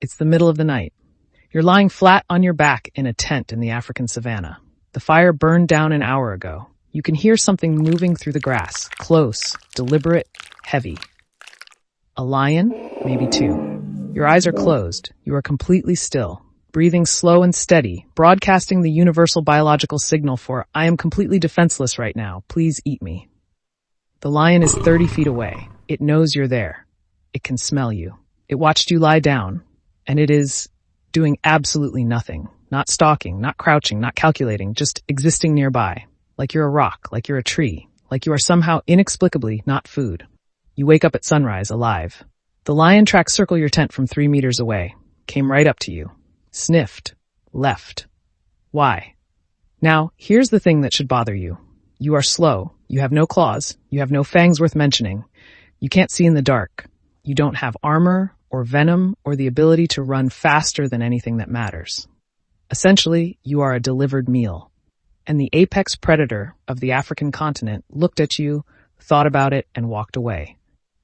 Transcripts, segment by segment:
It's the middle of the night. You're lying flat on your back in a tent in the African savannah. The fire burned down an hour ago. You can hear something moving through the grass, close, deliberate, heavy. A lion? Maybe two. Your eyes are closed. You are completely still, breathing slow and steady, broadcasting the universal biological signal for, I am completely defenseless right now. Please eat me. The lion is 30 feet away. It knows you're there. It can smell you. It watched you lie down, and it is doing absolutely nothing. Not stalking, not crouching, not calculating, just existing nearby. Like you're a rock, like you're a tree, like you are somehow inexplicably not food. You wake up at sunrise, alive. The lion tracks circle your tent from 3 meters away, came right up to you, sniffed, left. Why? Now, here's the thing that should bother you. You are slow, you have no claws, you have no fangs worth mentioning, you can't see in the dark, you don't have armor or venom or the ability to run faster than anything that matters. Essentially, you are a delivered meal. And the apex predator of the African continent looked at you, thought about it, and walked away.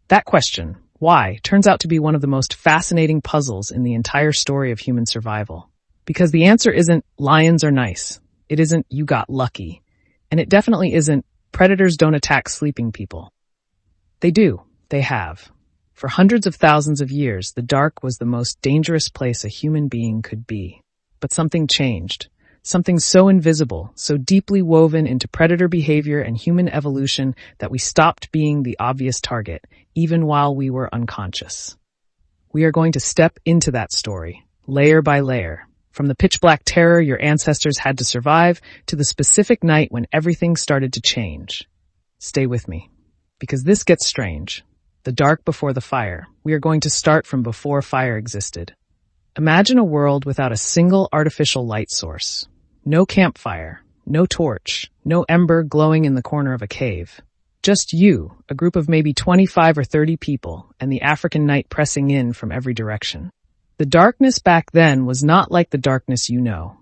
That question, why, turns out to be one of the most fascinating puzzles in the entire story of human survival. Because the answer isn't lions are nice. It isn't you got lucky. And it definitely isn't predators don't attack sleeping people. They do. They have. For hundreds of thousands of years, the dark was the most dangerous place a human being could be. But something changed. Something so invisible, so deeply woven into predator behavior and human evolution that we stopped being the obvious target, even while we were unconscious. We are going to step into that story, layer by layer, from the pitch-black terror your ancestors had to survive to the specific night when everything started to change. Stay with me, because this gets strange. The dark before the fire. We are going to start from before fire existed. Imagine a world without a single artificial light source. No campfire, no torch, no ember glowing in the corner of a cave. Just you, a group of maybe 25 or 30 people, and the African night pressing in from every direction. The darkness back then was not like the darkness you know.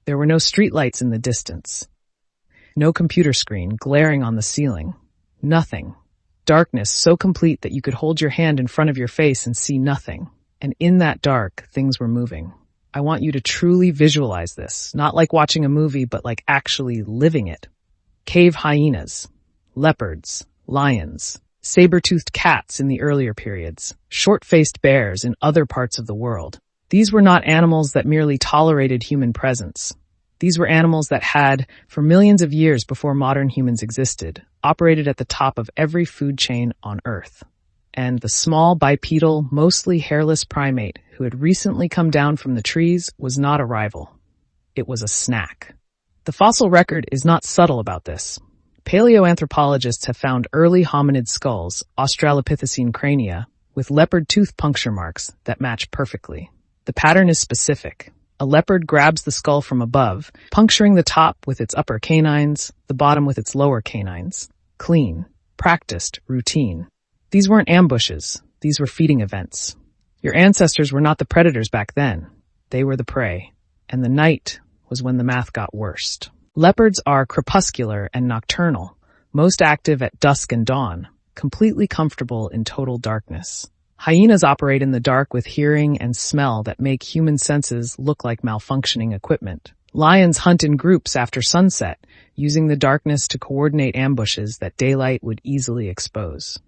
There were no streetlights in the distance. No computer screen glaring on the ceiling. Nothing. Darkness so complete that you could hold your hand in front of your face and see nothing. And in that dark, things were moving. I want you to truly visualize this, not like watching a movie, but like actually living it. Cave hyenas, leopards, lions, saber-toothed cats in the earlier periods, short-faced bears in other parts of the world. These were not animals that merely tolerated human presence. These were animals that had, for millions of years before modern humans existed, operated at the top of every food chain on Earth. And the small, bipedal, mostly hairless primate who had recently come down from the trees was not a rival. It was a snack. The fossil record is not subtle about this. Paleoanthropologists have found early hominid skulls, australopithecine crania, with leopard tooth puncture marks that match perfectly. The pattern is specific. A leopard grabs the skull from above, puncturing the top with its upper canines, the bottom with its lower canines. Clean, practiced, routine. These weren't ambushes. These were feeding events. Your ancestors were not the predators back then. They were the prey. And the night was when the math got worst. Leopards are crepuscular and nocturnal, most active at dusk and dawn, completely comfortable in total darkness. Hyenas operate in the dark with hearing and smell that make human senses look like malfunctioning equipment. Lions hunt in groups after sunset, using the darkness to coordinate ambushes that daylight would easily expose.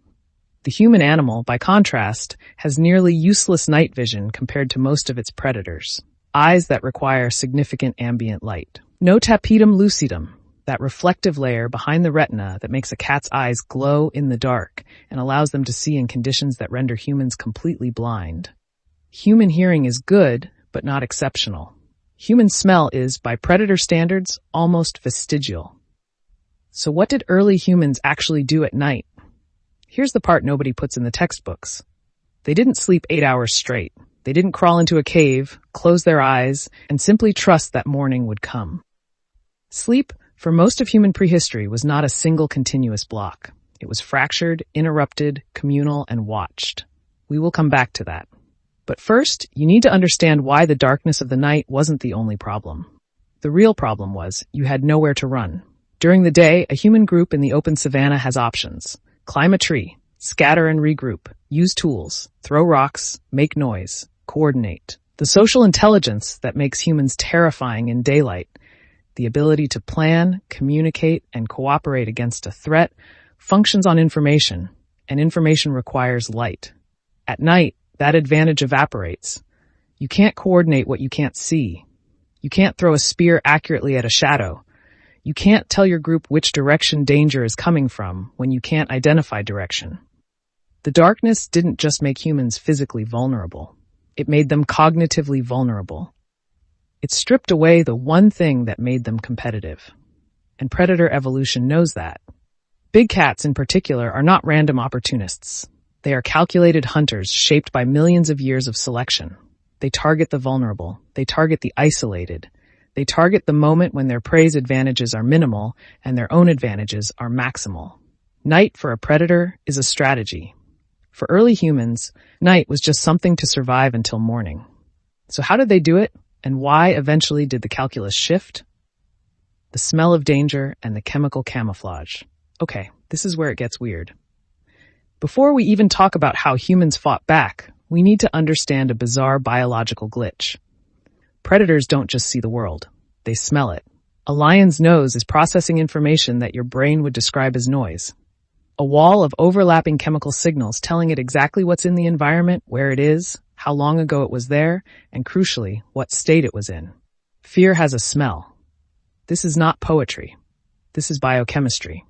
The human animal, by contrast, has nearly useless night vision compared to most of its predators. Eyes that require significant ambient light. No tapetum lucidum, that reflective layer behind the retina that makes a cat's eyes glow in the dark and allows them to see in conditions that render humans completely blind. Human hearing is good, but not exceptional. Human smell is, by predator standards, almost vestigial. So what did early humans actually do at night? Here's the part nobody puts in the textbooks. They didn't sleep 8 hours straight. They didn't crawl into a cave, close their eyes, and simply trust that morning would come. Sleep, for most of human prehistory, was not a single continuous block. It was fractured, interrupted, communal, and watched. We will come back to that. But first, you need to understand why the darkness of the night wasn't the only problem. The real problem was you had nowhere to run. During the day, a human group in the open savanna has options. Climb a tree, scatter and regroup, use tools, throw rocks, make noise, coordinate. The social intelligence that makes humans terrifying in daylight, the ability to plan, communicate, and cooperate against a threat, functions on information, and information requires light. At night, that advantage evaporates. You can't coordinate what you can't see. You can't throw a spear accurately at a shadow. You can't tell your group which direction danger is coming from when you can't identify direction. The darkness didn't just make humans physically vulnerable. It made them cognitively vulnerable. It stripped away the one thing that made them competitive. And predator evolution knows that. Big cats, in particular, are not random opportunists. They are calculated hunters shaped by millions of years of selection. They target the vulnerable. They target the isolated. They target the moment when their prey's advantages are minimal and their own advantages are maximal. Night for a predator is a strategy. For early humans, night was just something to survive until morning. So how did they do it, and why eventually did the calculus shift? The smell of danger and the chemical camouflage. Okay, this is where it gets weird. Before we even talk about how humans fought back, we need to understand a bizarre biological glitch. Predators don't just see the world, they smell it. A lion's nose is processing information that your brain would describe as noise. A wall of overlapping chemical signals telling it exactly what's in the environment, where it is, how long ago it was there, and crucially, what state it was in. Fear has a smell. This is not poetry. This is biochemistry.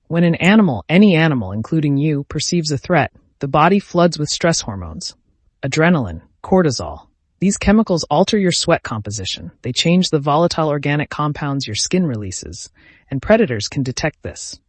When an animal, any animal, including you, perceives a threat, the body floods with stress hormones. Adrenaline, cortisol. These chemicals alter your sweat composition. They change the volatile organic compounds your skin releases, and predators can detect this.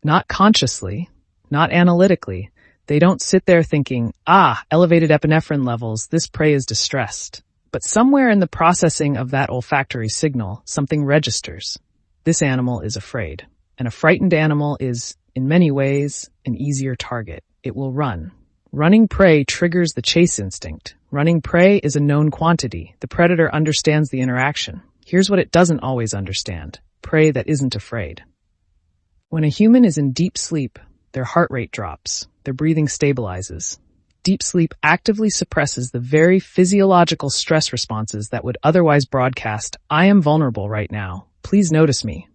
Not consciously, not analytically. They don't sit there thinking, elevated epinephrine levels, this prey is distressed. But somewhere in the processing of that olfactory signal, something registers. This animal is afraid. And a frightened animal is, in many ways, an easier target. It will run. Running prey triggers the chase instinct. Running prey is a known quantity. The predator understands the interaction. Here's what it doesn't always understand. Prey that isn't afraid. When a human is in deep sleep, their heart rate drops. Their breathing stabilizes. Deep sleep actively suppresses the very physiological stress responses that would otherwise broadcast, I am vulnerable right now. Please notice me.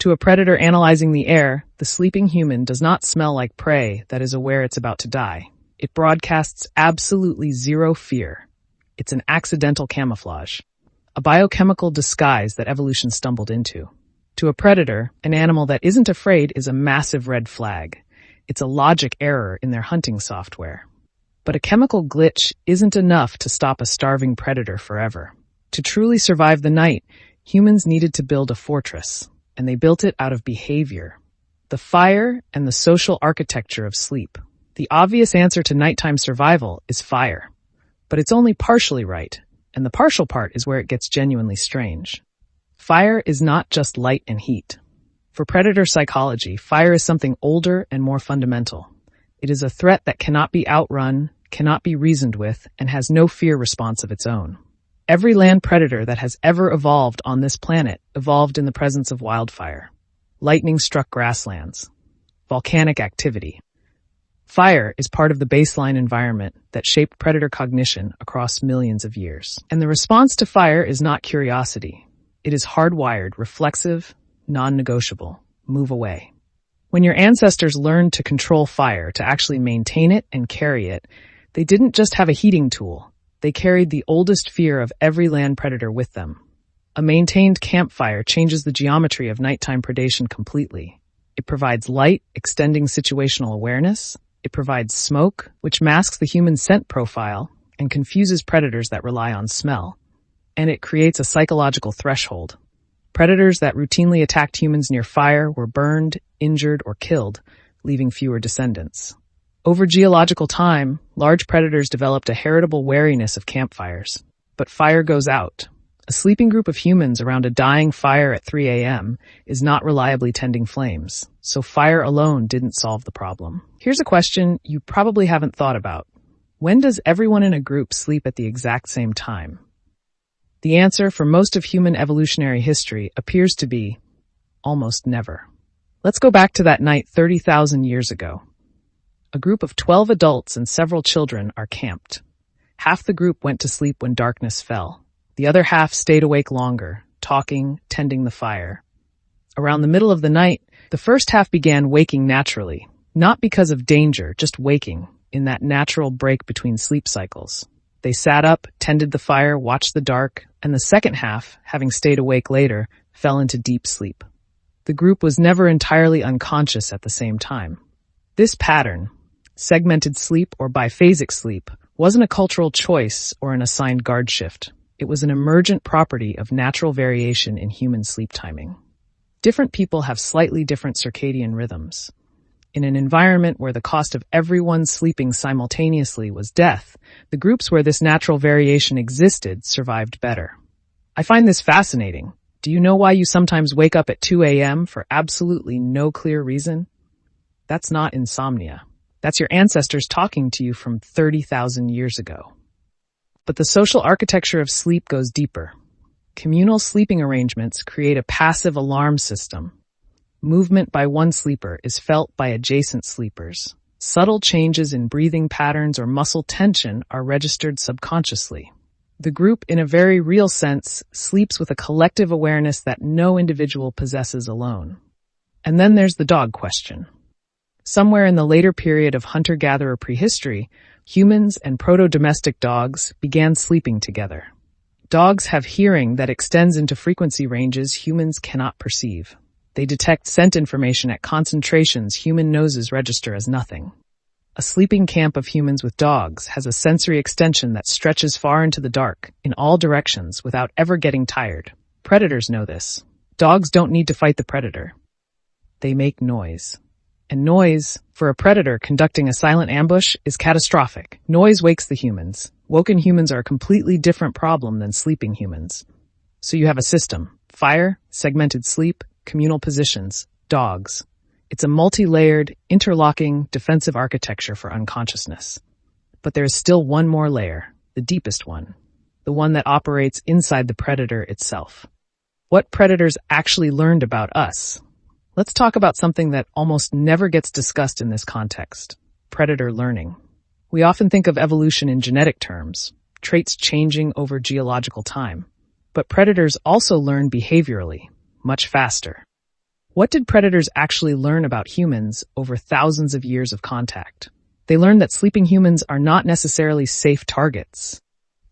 To a predator analyzing the air, the sleeping human does not smell like prey that is aware it's about to die. It broadcasts absolutely zero fear. It's an accidental camouflage, a biochemical disguise that evolution stumbled into. To a predator, an animal that isn't afraid is a massive red flag. It's a logic error in their hunting software. But a chemical glitch isn't enough to stop a starving predator forever. To truly survive the night, humans needed to build a fortress, and they built it out of behavior. The fire and the social architecture of sleep. The obvious answer to nighttime survival is fire. But it's only partially right, and the partial part is where it gets genuinely strange. Fire is not just light and heat. For predator psychology, fire is something older and more fundamental. It is a threat that cannot be outrun, cannot be reasoned with, and has no fear response of its own. Every land predator that has ever evolved on this planet evolved in the presence of wildfire. Lightning struck grasslands. Volcanic activity. Fire is part of the baseline environment that shaped predator cognition across millions of years. And the response to fire is not curiosity. It is hardwired, reflexive, non-negotiable. Move away. When your ancestors learned to control fire, to actually maintain it and carry it, they didn't just have a heating tool. They carried the oldest fear of every land predator with them. A maintained campfire changes the geometry of nighttime predation completely. It provides light, extending situational awareness. It provides smoke, which masks the human scent profile and confuses predators that rely on smell. And it creates a psychological threshold. Predators that routinely attacked humans near fire were burned, injured, or killed, leaving fewer descendants. Over geological time, large predators developed a heritable wariness of campfires. But fire goes out. A sleeping group of humans around a dying fire at 3 a.m. is not reliably tending flames, so fire alone didn't solve the problem. Here's a question you probably haven't thought about. When does everyone in a group sleep at the exact same time? The answer for most of human evolutionary history appears to be almost never. Let's go back to that night 30,000 years ago. A group of 12 adults and several children are camped. Half the group went to sleep when darkness fell. The other half stayed awake longer, talking, tending the fire. Around the middle of the night, the first half began waking naturally, not because of danger, just waking, in that natural break between sleep cycles. They sat up, tended the fire, watched the dark, and the second half, having stayed awake later, fell into deep sleep. The group was never entirely unconscious at the same time. This pattern, segmented sleep or biphasic sleep, wasn't a cultural choice or an assigned guard shift. It was an emergent property of natural variation in human sleep timing. Different people have slightly different circadian rhythms. In an environment where the cost of everyone sleeping simultaneously was death, the groups where this natural variation existed survived better. I find this fascinating. Do you know why you sometimes wake up at 2 a.m. for absolutely no clear reason? That's not insomnia. That's your ancestors talking to you from 30,000 years ago. But the social architecture of sleep goes deeper. Communal sleeping arrangements create a passive alarm system. Movement by one sleeper is felt by adjacent sleepers. Subtle changes in breathing patterns or muscle tension are registered subconsciously. The group, in a very real sense, sleeps with a collective awareness that no individual possesses alone. And then there's the dog question. Somewhere in the later period of hunter-gatherer prehistory, humans and proto-domestic dogs began sleeping together. Dogs have hearing that extends into frequency ranges humans cannot perceive. They detect scent information at concentrations human noses register as nothing. A sleeping camp of humans with dogs has a sensory extension that stretches far into the dark, in all directions, without ever getting tired. Predators know this. Dogs don't need to fight the predator. They make noise. And noise, for a predator conducting a silent ambush, is catastrophic. Noise wakes the humans. Woken humans are a completely different problem than sleeping humans. So you have a system. Fire, segmented sleep, communal positions, dogs. It's a multi-layered, interlocking, defensive architecture for unconsciousness. But there is still one more layer, the deepest one, the one that operates inside the predator itself. What predators actually learned about us? Let's talk about something that almost never gets discussed in this context, predator learning. We often think of evolution in genetic terms, traits changing over geological time. But predators also learn behaviorally, much faster. What did predators actually learn about humans over thousands of years of contact? They learned that sleeping humans are not necessarily safe targets,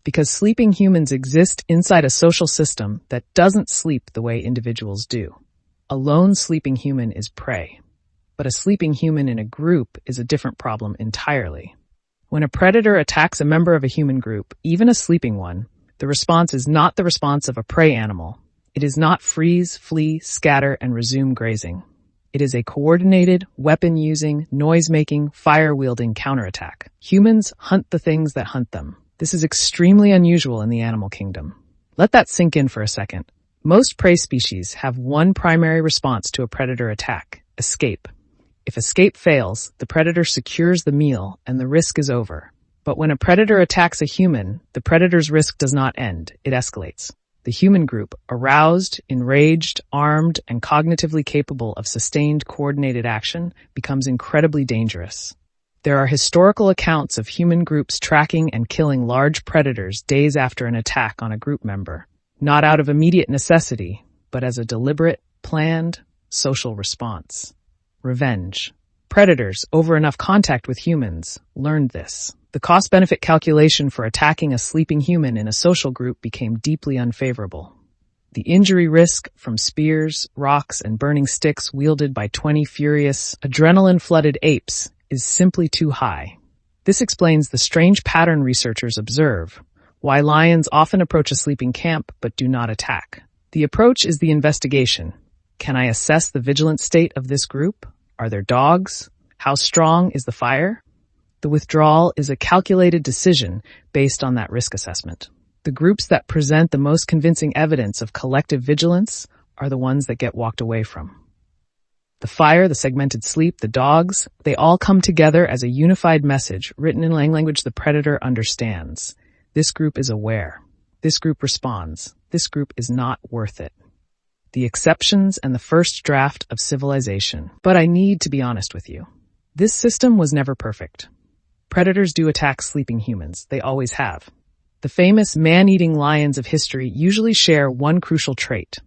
because sleeping humans exist inside a social system that doesn't sleep the way individuals do. A lone sleeping human is prey, but a sleeping human in a group is a different problem entirely. When a predator attacks a member of a human group, even a sleeping one, the response is not the response of a prey animal. It is not freeze, flee, scatter, and resume grazing. It is a coordinated, weapon-using, noise-making, fire-wielding counterattack. Humans hunt the things that hunt them. This is extremely unusual in the animal kingdom. Let that sink in for a second. Most prey species have one primary response to a predator attack: escape. If escape fails, the predator secures the meal and the risk is over. But when a predator attacks a human, the predator's risk does not end, it escalates. The human group, aroused, enraged, armed, and cognitively capable of sustained coordinated action, becomes incredibly dangerous. There are historical accounts of human groups tracking and killing large predators days after an attack on a group member. Not out of immediate necessity, but as a deliberate, planned, social response. Revenge. Predators, over enough contact with humans, learned this. The cost-benefit calculation for attacking a sleeping human in a social group became deeply unfavorable. The injury risk from spears, rocks, and burning sticks wielded by 20 furious, adrenaline-flooded apes is simply too high. This explains the strange pattern researchers observe. Why lions often approach a sleeping camp but do not attack. The approach is the investigation. Can I assess the vigilant state of this group? Are there dogs? How strong is the fire? The withdrawal is a calculated decision based on that risk assessment. The groups that present the most convincing evidence of collective vigilance are the ones that get walked away from. The fire, the segmented sleep, the dogs, they all come together as a unified message written in language the predator understands. This group is aware. This group responds. This group is not worth it. The exceptions and the first draft of civilization. But I need to be honest with you. This system was never perfect. Predators do attack sleeping humans. They always have. The famous man-eating lions of history usually share one crucial trait,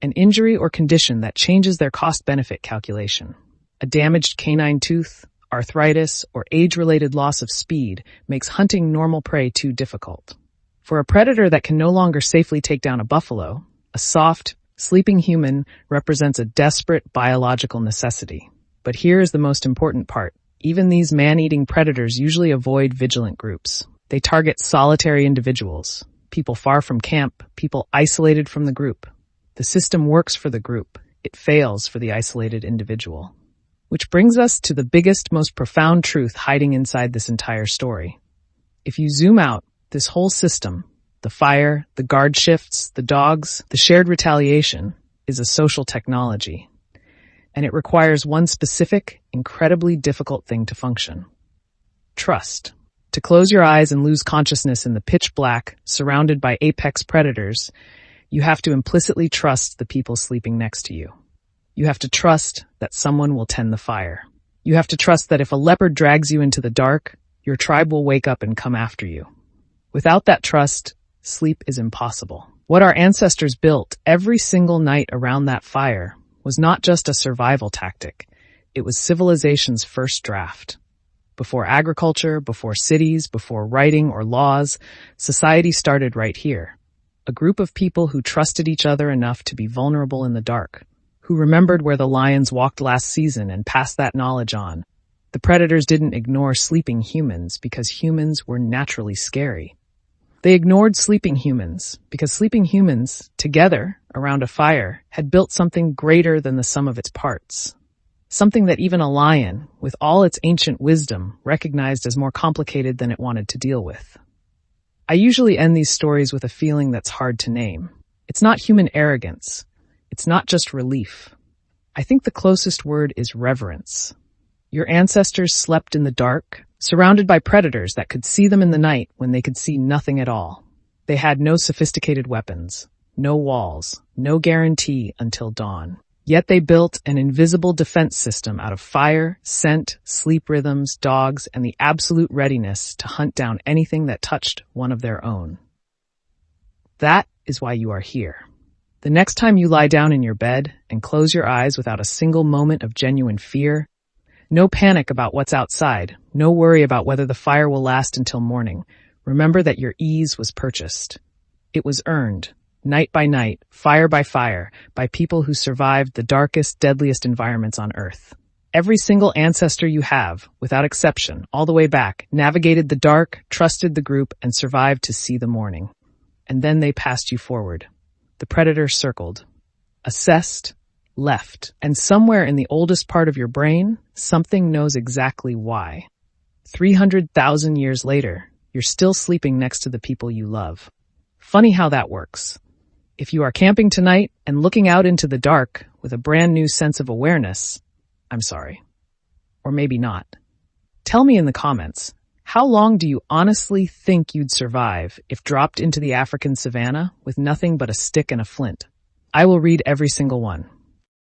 an injury or condition that changes their cost-benefit calculation. A damaged canine tooth, arthritis, or age-related loss of speed makes hunting normal prey too difficult. For a predator that can no longer safely take down a buffalo, a soft, sleeping human represents a desperate biological necessity. But here is the most important part. Even these man-eating predators usually avoid vigilant groups. They target solitary individuals, people far from camp, people isolated from the group. The system works for the group. It fails for the isolated individual. Which brings us to the biggest, most profound truth hiding inside this entire story. If you zoom out, this whole system, the fire, the guard shifts, the dogs, the shared retaliation, is a social technology. And it requires one specific, incredibly difficult thing to function. Trust. To close your eyes and lose consciousness in the pitch black, surrounded by apex predators, you have to implicitly trust the people sleeping next to you. You have to trust that someone will tend the fire. You have to trust that if a leopard drags you into the dark, your tribe will wake up and come after you. Without that trust, sleep is impossible. What our ancestors built every single night around that fire was not just a survival tactic. It was civilization's first draft. Before agriculture, before cities, before writing or laws, society started right here. A group of people who trusted each other enough to be vulnerable in the dark, who remembered where the lions walked last season and passed that knowledge on. The predators didn't ignore sleeping humans because humans were naturally scary. They ignored sleeping humans because sleeping humans, together, around a fire, had built something greater than the sum of its parts. Something that even a lion, with all its ancient wisdom, recognized as more complicated than it wanted to deal with. I usually end these stories with a feeling that's hard to name. It's not human arrogance. It's not just relief. I think the closest word is reverence. Your ancestors slept in the dark, surrounded by predators that could see them in the night when they could see nothing at all. They had no sophisticated weapons, no walls, no guarantee until dawn. Yet they built an invisible defense system out of fire, scent, sleep rhythms, dogs, and the absolute readiness to hunt down anything that touched one of their own. That is why you are here. The next time you lie down in your bed and close your eyes without a single moment of genuine fear, no panic about what's outside, no worry about whether the fire will last until morning, remember that your ease was purchased. It was earned. Night by night, fire, by people who survived the darkest, deadliest environments on Earth. Every single ancestor you have, without exception, all the way back, navigated the dark, trusted the group, and survived to see the morning. And then they passed you forward. The predator circled, assessed, left, and somewhere in the oldest part of your brain, something knows exactly why. 300,000 years later, you're still sleeping next to the people you love. Funny how that works. If you are camping tonight and looking out into the dark with a brand new sense of awareness, I'm sorry. Or maybe not. Tell me in the comments, how long do you honestly think you'd survive if dropped into the African savanna with nothing but a stick and a flint? I will read every single one.